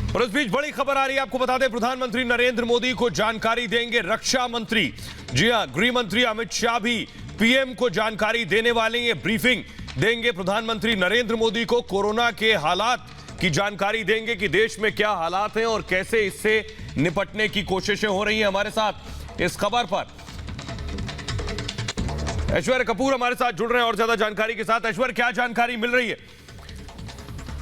और इस बीच बड़ी खबर आ रही है, आपको बता दें प्रधानमंत्री नरेंद्र मोदी को जानकारी देंगे रक्षा मंत्री। जी हां, गृह मंत्री अमित शाह भी पीएम को जानकारी देने वाले हैं। ब्रीफिंग देंगे प्रधानमंत्री नरेंद्र मोदी को, कोरोना के हालात की जानकारी देंगे कि देश में क्या हालात हैं और कैसे इससे निपटने की कोशिशें हो रही हैं। हमारे साथ इस खबर पर ऐश्वर्य कपूर हमारे साथ जुड़ रहे हैं और ज्यादा जानकारी के साथ। ऐश्वर्य, क्या जानकारी मिल रही है?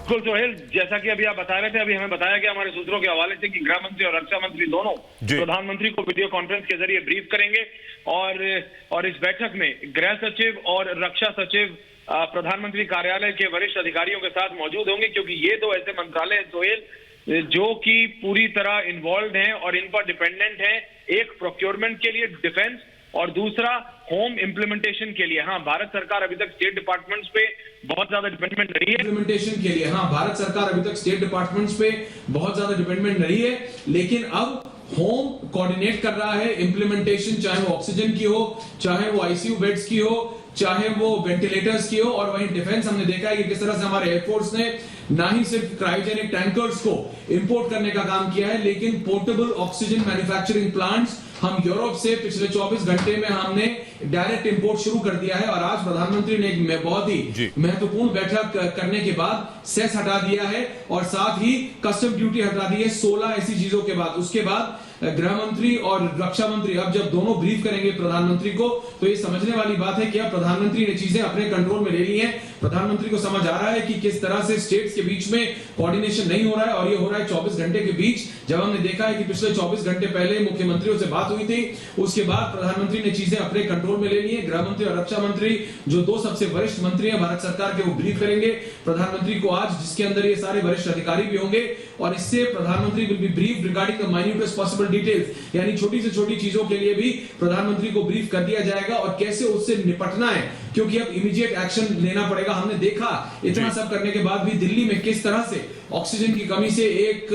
बिल्कुल सोहेल, जैसा कि अभी आप बता रहे थे, अभी हमें बताया गया हमारे सूत्रों के हवाले से कि गृह मंत्री और रक्षा मंत्री दोनों प्रधानमंत्री को वीडियो कॉन्फ्रेंस के जरिए ब्रीफ करेंगे और इस बैठक में गृह सचिव और रक्षा सचिव प्रधानमंत्री कार्यालय के वरिष्ठ अधिकारियों के साथ मौजूद होंगे, क्योंकि ये दो ऐसे मंत्रालय हैं सोहेल जो कि पूरी तरह इन्वॉल्व हैं और इन पर डिपेंडेंट हैं। एक प्रोक्योरमेंट के लिए डिफेंस और दूसरा होम इम्प्लीमेंटेशन के लिए। हाँ, भारत सरकार अभी तक स्टेट डिपार्टमेंट्स पे बहुत ज्यादा डिपेंडेंट रही है। इम्प्लीमेंटेशन के लिए हाँ, भारत सरकार अभी तक स्टेट डिपार्टमेंट्स पे बहुत ज्यादा डिपेंडेंट रही है, लेकिन अब होम कोऑर्डिनेट कर रहा है इम्प्लीमेंटेशन, चाहे वो ऑक्सीजन की हो, चाहे वो आईसीयू बेड्स की हो, चाहे वो वेंटिलेटर्स की हो। और वहीं डिफेंस हमने देखा है कि किस तरह से हमारे एयरफोर्स ने ना ही सिर्फ क्रायोजेनिक टैंकर्स को इंपोर्ट करने का काम किया है, लेकिन पोर्टेबल ऑक्सीजन मैन्युफैक्चरिंग प्लांट्स हम यूरोप से पिछले 24 घंटे में हमने डायरेक्ट इंपोर्ट शुरू कर दिया है। और आज प्रधानमंत्री ने एक बहुत ही महत्वपूर्ण बैठक करने के बाद सेस हटा दिया है और साथ ही कस्टम ड्यूटी हटा दी है 16 ऐसी चीजों के बाद। उसके बाद गृह मंत्री और रक्षा मंत्री अब जब दोनों ब्रीफ करेंगे प्रधानमंत्री को, तो ये समझने वाली बात है कि अब प्रधानमंत्री ने चीजें अपने कंट्रोल में ले ली हैं। प्रधानमंत्री को समझ आ रहा है कि किस तरह से स्टेट्स के बीच में कोऑर्डिनेशन नहीं हो रहा है, और ये हो रहा है 24 घंटे के बीच। जब हमने देखा है कि पिछले 24 घंटे पहले मुख्यमंत्रियों से बात हुई थी, उसके बाद प्रधानमंत्री ने चीजें अपने कंट्रोल में ले ली है। गृह मंत्री और रक्षा मंत्री जो दो सबसे वरिष्ठ मंत्री हैं भारत सरकार के, वो ब्रीफ करेंगे प्रधानमंत्री को आज, जिसके अंदर ये सारे वरिष्ठ अधिकारी भी होंगे। और इससे प्रधानमंत्री will be brief regarding the minutest possible details, यानी छोटी से छोटी चीजों के लिए भी प्रधानमंत्री को ब्रीफ कर दिया जाएगा और कैसे उससे निपटना है, क्योंकि अब इमीडिएट एक्शन लेना पड़ेगा। हमने देखा इतना सब करने के बाद भी दिल्ली में किस तरह से ऑक्सीजन की कमी से एक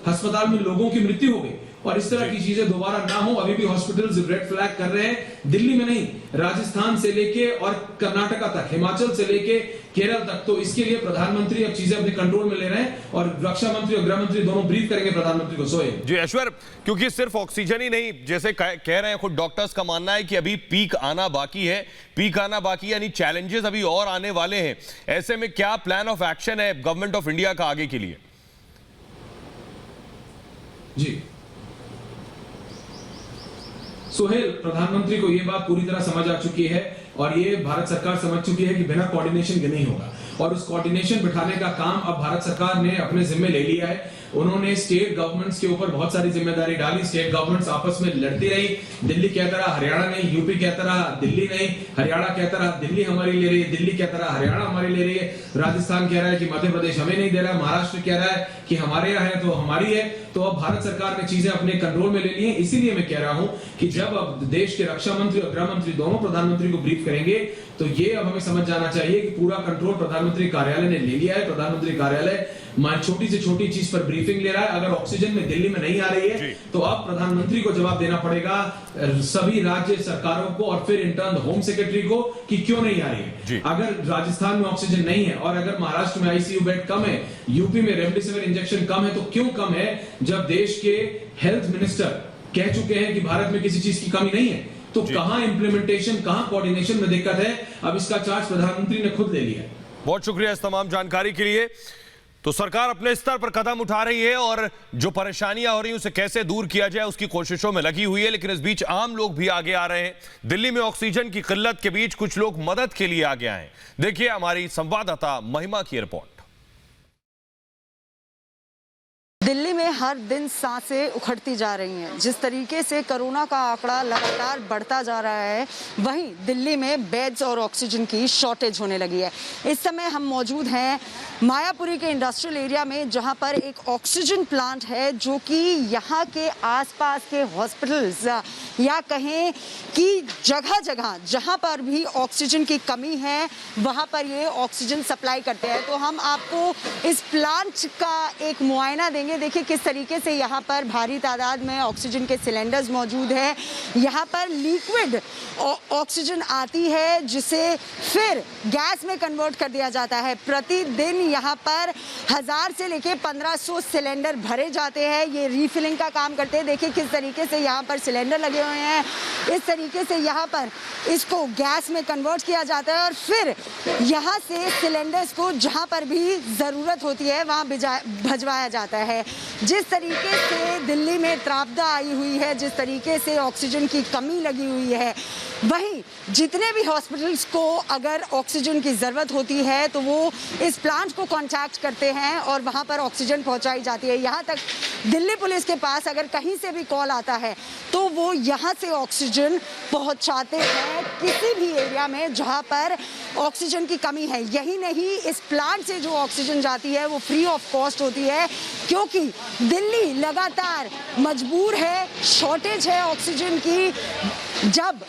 अस्पताल में लोगों की मृत्यु हो गई, और इस तरह की चीजें दोबारा ना हो। अभी भी हॉस्पिटल्स रेड फ्लैग कर रहे हैं, दिल्ली में नहीं, राजस्थान से लेके और कर्नाटका तक, हिमाचल से लेके केरल तक। तो इसके लिए प्रधानमंत्री अब चीजें अपने कंट्रोल में ले रहे हैं और रक्षा मंत्री और गृह मंत्री दोनों ब्रीफ करेंगे प्रधानमंत्री को। सोए जी ऐश्वर्य, क्योंकि सिर्फ ऑक्सीजन ही नहीं, जैसे कह रहे हैं खुद डॉक्टर्स का मानना है कि अभी पीक आना बाकी है, यानी चैलेंजेस अभी और आने वाले हैं। ऐसे में क्या प्लान ऑफ एक्शन है गवर्नमेंट ऑफ इंडिया का आगे के लिए? जी सोहेल, प्रधानमंत्री को यह बात पूरी तरह समझ आ चुकी है और ये भारत सरकार समझ चुकी है कि बिना कोऑर्डिनेशन के नहीं होगा, और उस कोऑर्डिनेशन बिठाने का काम अब भारत सरकार ने अपने जिम्मे ले लिया है। उन्होंने स्टेट गवर्नमेंट्स के ऊपर बहुत सारी जिम्मेदारी डाली। स्टेट गवर्नमेंट्स आपस में लड़ती रही, दिल्ली कहता रहा हरियाणा नहीं, यूपी कहता रहा दिल्ली नहीं, हरियाणा कहता रहा दिल्ली हमारी ले रही है, दिल्ली कहता रहा हरियाणा हमारी ले रही है, राजस्थान कह रहा है कि मध्य प्रदेश हमें नहीं दे रहा है, महाराष्ट्र कह रहा है कि हमारे यहाँ है तो हमारी है। तो अब भारत सरकार ने चीजें अपने कंट्रोल में ले ली है। इसीलिए मैं कह रहा हूं कि जब अब देश के रक्षा मंत्री और गृह मंत्री दोनों प्रधानमंत्री को ब्रीफ करेंगे, तो ये अब हमें समझ जाना चाहिए कि पूरा कंट्रोल प्रधानमंत्री कार्यालय ने ले लिया है। प्रधानमंत्री कार्यालय छोटी से छोटी चीज पर ब्रीफिंग ले रहा है। अगर ऑक्सीजन में दिल्ली में नहीं आ रही है, तो अब प्रधानमंत्री को जवाब देना पड़ेगा सभी राज्य सरकारों को और फिर इंटर्न होम सेक्रेटरी को कि क्यों नहीं आ रही है। अगर राजस्थान में ऑक्सीजन नहीं है और अगर महाराष्ट्र में आईसीयू बेड कम है, यूपी में रेमडेसिविर इंजेक्शन कम है, तो क्यों कम है जब देश के हेल्थ मिनिस्टर कह चुके हैं कि भारत में किसी चीज की कमी नहीं है? तो कहां इंप्लीमेंटेशन, कहां कोऑर्डिनेशन में दिक्कत है? अब इसका चार्ज प्रधानमंत्री ने खुद ले लिया है। बहुत शुक्रिया इस तमाम जानकारी के लिए। तो सरकार अपने स्तर पर कदम उठा रही है और जो परेशानियां हो रही हैं उसे कैसे दूर किया जाए उसकी कोशिशों में लगी हुई है, लेकिन इस बीच आम लोग भी आगे आ रहे हैं। दिल्ली में ऑक्सीजन की किल्लत के बीच कुछ लोग मदद के लिए आगे आए। देखिए हमारी संवाददाता महिमा की रिपोर्ट। दिल्ली में हर दिन सांसें उखड़ती जा रही हैं। जिस तरीके से कोरोना का आंकड़ा लगातार बढ़ता जा रहा है, वहीं दिल्ली में बेड्स और ऑक्सीजन की शॉर्टेज होने लगी है। इस समय हम मौजूद हैं मायापुरी के इंडस्ट्रियल एरिया में, जहां पर एक ऑक्सीजन प्लांट है जो कि यहाँ के आसपास के हॉस्पिटल्स या कहें कि जगह जगह जहाँ पर भी ऑक्सीजन की कमी है वहाँ पर ये ऑक्सीजन सप्लाई करते हैं। तो हम आपको इस प्लांट का एक मुआयना देंगे। देखिए किस तरीके से यहाँ पर भारी तादाद में ऑक्सीजन के सिलेंडर्स मौजूद हैं, यहाँ पर लिक्विड ऑक्सीजन आती है जिसे फिर गैस में कन्वर्ट कर दिया जाता है। प्रतिदिन यहाँ पर 1000 से लेके 1500 सिलेंडर भरे जाते हैं। ये रीफिलिंग का काम करते हैं। देखिए किस तरीके से यहाँ पर सिलेंडर लगे हुए हैं, इस तरीके से यहाँ पर इसको गैस में कन्वर्ट किया जाता है और फिर यहाँ से सिलेंडर्स को जहाँ पर भी ज़रूरत होती है वहाँ भिजवाया जाता है। जिस तरीके से दिल्ली में त्रासदी आई हुई है, जिस तरीके से ऑक्सीजन की कमी लगी हुई है, वहीं जितने भी हॉस्पिटल्स को अगर ऑक्सीजन की ज़रूरत होती है तो वो इस प्लांट को कांटेक्ट करते हैं और वहाँ पर ऑक्सीजन पहुँचाई जाती है। यहाँ तक दिल्ली पुलिस के पास अगर कहीं से भी कॉल आता है तो वो यहाँ से ऑक्सीजन पहुँचाते हैं किसी भी एरिया में जहाँ पर ऑक्सीजन की कमी है। यही नहीं, इस प्लांट से जो ऑक्सीजन जाती है वो फ्री ऑफ कॉस्ट होती है क्योंकि दिल्ली लगातार मजबूर है, शॉर्टेज है ऑक्सीजन की। जब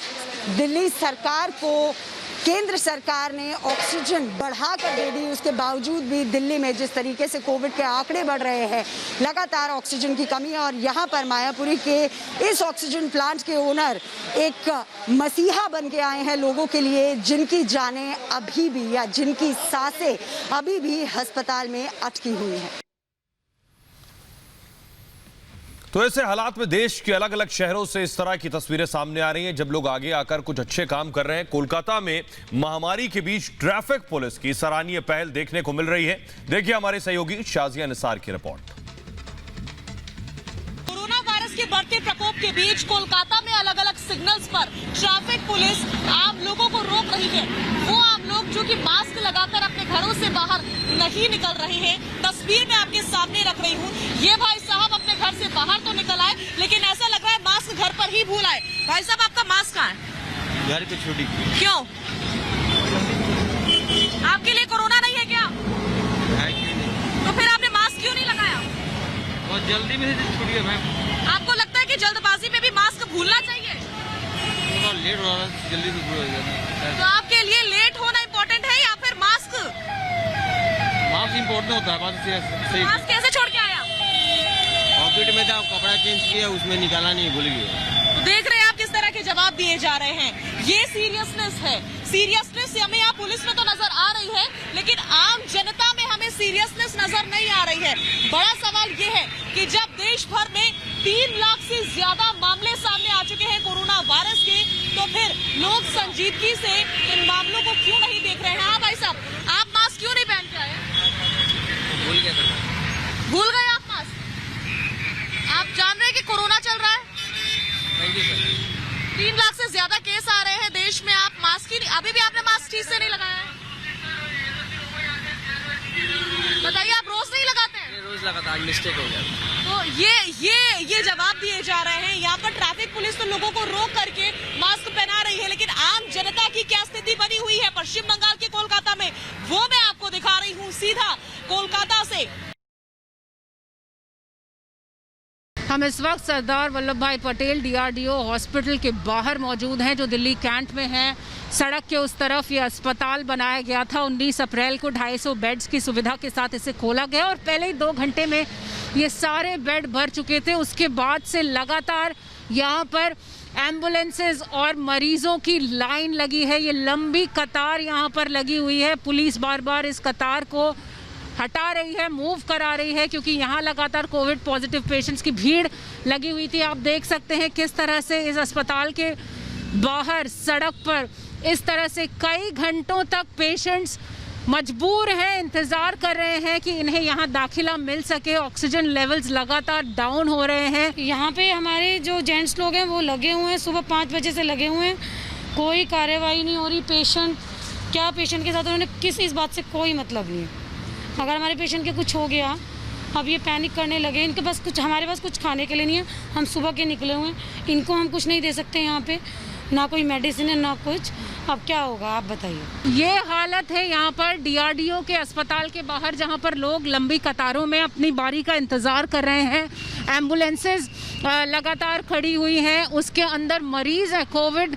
दिल्ली सरकार को केंद्र सरकार ने ऑक्सीजन बढ़ा कर दे दी, उसके बावजूद भी दिल्ली में जिस तरीके से कोविड के आंकड़े बढ़ रहे हैं, लगातार ऑक्सीजन की कमी है। और यहाँ पर मायापुरी के इस ऑक्सीजन प्लांट के ओनर एक मसीहा बन के आए हैं लोगों के लिए, जिनकी जानें अभी भी या जिनकी सांसें अभी भी अस्पताल में अटकी हुई हैं। तो ऐसे हालात में देश के अलग अलग शहरों से इस तरह की तस्वीरें सामने आ रही हैं जब लोग आगे आकर कुछ अच्छे काम कर रहे हैं। कोलकाता में महामारी के बीच ट्रैफिक पुलिस की सराहनीय पहल देखने को मिल रही है। देखिए हमारे सहयोगी शाजिया निसार की रिपोर्ट। कोरोना वायरस के बढ़ते प्रकोप के बीच कोलकाता में अलग अलग सिग्नल्स पर ट्रैफिक पुलिस आम लोगों को रोक रही है। वो आम लोग जो कि मास्क लगाकर अपने घरों से बाहर नहीं निकल रहे हैं, तस्वीर मैं आपके सामने रख रही हूँ। ये भाई साहब अपने घर से बाहर तो निकल आए लेकिन ऐसा लग रहा है मास्क घर पर ही भूल आए। भाई साहब आपका मास्क कहाँ है? घर पे छुट्टी। क्यों? आपके लिए कोरोना नहीं है क्या? है क्यों नहीं? तो फिर आपने मास्क क्यों नहीं लगाया? बहुत जल्दी में छूट गया मैम। आपको लगता है कि जल्दबाजी में भी मास्क भूलना चाहिए? थोड़ा लेट हो रहा है, जल्दी से भूल गया। तो आपके लिए लेट होना इम्पोर्टेंट है या फिर मास्क? मास्क इम्पोर्टेंट होता है, बात सही। मास्क कैसे छोड़ के आया? पॉकेट में था, कपड़ा चेंज किया, उसमें निकाला नहीं, भूल गया। तो देख रहे हैं आप किस तरह के जवाब दिए जा रहे हैं। ये सीरियसनेस है। सीरियसनेस हमें यहाँ पुलिस में तो नजर आ रही है लेकिन आम जनता में हमें सीरियसनेस नजर नहीं आ रही है। बड़ा सवाल ये है कि जब देश भर में 3 लाख से ज्यादा मामले सामने आ चुके हैं कोरोना वायरस के, तो फिर लोग संजीदगी से इन मामलों को क्यों नहीं देख रहे हैं? हाँ भाई साहब, आप मास्क क्यों नहीं पहन के आए? भूल गया। भूल गए आप मास्क? आप जान रहे हैं कि कोरोना चल रहा है? Thank you sir. 3 लाख से ज्यादा केस आ रहे हैं देश में, आप मास्क ही नहीं, अभी भी आपने मास्क ठीक से नहीं लगाया है। बताइए, आप रोज नहीं लगाते हैं? रोज लगाता, आज मिस्टेक हो गया। तो ये जवाब दिए जा रहे हैं। यहाँ पर ट्रैफिक पुलिस तो लोगों को रोक करके मास्क पहना रही है लेकिन आम जनता की क्या स्थिति बनी हुई है पश्चिम बंगाल के कोलकाता में, वो मैं आपको दिखा रही हूँ सीधा कोलकाता से। हम इस वक्त सरदार वल्लभ भाई पटेल DRDO हॉस्पिटल के बाहर मौजूद हैं जो दिल्ली कैंट में है। सड़क के उस तरफ ये अस्पताल बनाया गया था। 19 अप्रैल को 250 बेड्स की सुविधा के साथ इसे खोला गया और पहले ही 2 घंटे में ये सारे बेड भर चुके थे। उसके बाद से लगातार यहाँ पर एम्बुलेंसेज और मरीजों की लाइन लगी है। ये लंबी कतार यहाँ पर लगी हुई है। पुलिस बार बार इस कतार को हटा रही है, मूव करा रही है क्योंकि यहाँ लगातार कोविड पॉजिटिव पेशेंट्स की भीड़ लगी हुई थी। आप देख सकते हैं किस तरह से इस अस्पताल के बाहर सड़क पर इस तरह से कई घंटों तक पेशेंट्स मजबूर हैं, इंतज़ार कर रहे हैं कि इन्हें यहाँ दाखिला मिल सके। ऑक्सीजन लेवल्स लगातार डाउन हो रहे हैं। यहाँ पे हमारे जो जेंट्स लोग हैं वो लगे हुए हैं, सुबह 5 बजे से लगे हुए हैं, कोई कार्रवाई नहीं हो रही। पेशेंट के साथ उन्होंने इस बात से कोई मतलब नहीं है। अगर हमारे पेशेंट के कुछ हो गया, अब ये पैनिक करने लगे। इनके पास कुछ, हमारे पास कुछ खाने के लिए नहीं है, हम सुबह के निकले हुए हैं, इनको हम कुछ नहीं दे सकते यहाँ पे, ना कोई मेडिसिन है ना कुछ। अब क्या होगा आप बताइए। ये हालत है यहाँ पर DRDO के अस्पताल के बाहर जहाँ पर लोग लंबी कतारों में अपनी बारी का इंतज़ार कर रहे हैं। एम्बुलेंसेज लगातार खड़ी हुई हैं, उसके अंदर मरीज़ हैं, कोविड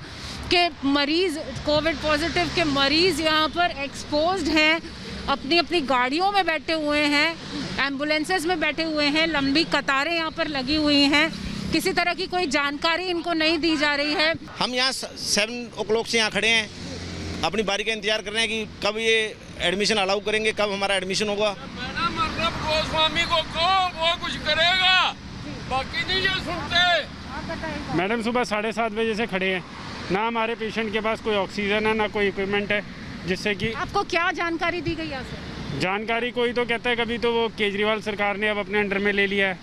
पॉजिटिव के मरीज़ यहाँ पर एक्सपोज्ड हैं। अपनी अपनी गाड़ियों में बैठे हुए हैं, एम्बुलेंसेस में बैठे हुए हैं, लंबी कतारें यहाँ पर लगी हुई हैं, किसी तरह की कोई जानकारी इनको नहीं दी जा रही है। हम यहाँ 7 o'clock से यहाँ खड़े हैं, अपनी बारी का इंतजार कर रहे हैं कि कब ये एडमिशन अलाउ करेंगे, कब हमारा एडमिशन होगा। मैडम गोस्वामी को कहो, वो कुछ करेगा, बाकी नहीं ये सुनते। मैडम सुबह 7:30 बजे से खड़े हैं, ना हमारे पेशेंट के पास कोई ऑक्सीजन है, ना कोई इक्विपमेंट है, जिससे कि आपको क्या जानकारी दी गई यहाँ से? जानकारी कोई तो कहता है, कभी तो वो केजरीवाल सरकार ने अब अपने अंडर में ले लिया है,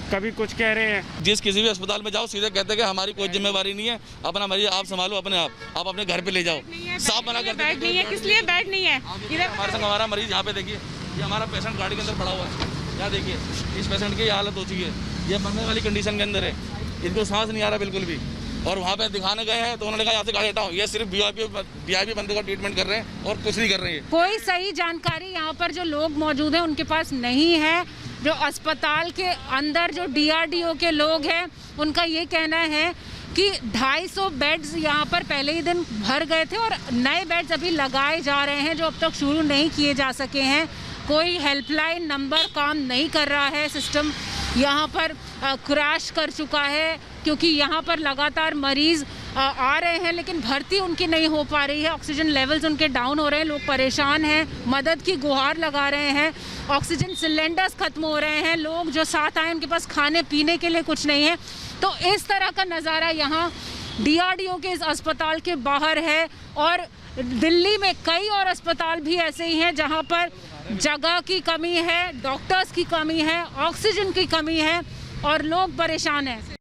कभी कुछ कह रहे हैं। जिस किसी भी अस्पताल में जाओ सीधे कहते हैं कि हमारी कोई जिम्मेवारी नहीं है, अपना मरीज आप संभालो अपने आप अपने घर पे ले जाओ। साफ मना करते हैं। बेड नहीं है, किस लिए बेड नहीं है? हमारे संग हमारा मरीज यहाँ पे देखिए, ये हमारा पेशेंट गाड़ी के अंदर पड़ा हुआ है, यहाँ देखिए इस पेशेंट की ये हालत हो चुकी है, ये मरने वाली कंडीशन के अंदर है, इनको सांस नहीं आ रहा बिल्कुल भी। और वहाँ पे दिखाने गए हैं तो उन्होंने कहा यहाँ से गाड़ी हटाओ, ये सिर्फ वीआईपी बंदे का ट्रीटमेंट कर रहे हैं और कुछ नहीं कर रहे हैं। कोई सही जानकारी यहाँ पर जो लोग मौजूद हैं उनके पास नहीं है। जो अस्पताल के अंदर जो डीआरडीओ के लोग हैं उनका ये कहना है कि 250 बेड्स यहाँ पर पहले ही दिन भर गए थे और नए बेड्स अभी लगाए जा रहे हैं जो अब तक शुरू नहीं किए जा सके हैं। कोई हेल्पलाइन नंबर काम नहीं कर रहा है, सिस्टम यहाँ पर क्रैश कर चुका है क्योंकि यहाँ पर लगातार मरीज़ आ रहे हैं लेकिन भर्ती उनकी नहीं हो पा रही है। ऑक्सीजन लेवल्स उनके डाउन हो रहे हैं, लोग परेशान हैं, मदद की गुहार लगा रहे हैं। ऑक्सीजन सिलेंडर्स ख़त्म हो रहे हैं, लोग जो साथ आए उनके पास खाने पीने के लिए कुछ नहीं है। तो इस तरह का नज़ारा यहाँ डीआरडीओ के इस अस्पताल के बाहर है। और दिल्ली में कई और अस्पताल भी ऐसे ही हैं जहाँ पर जगह की कमी है, डॉक्टर्स की कमी है, ऑक्सीजन की कमी है और लोग परेशान हैं।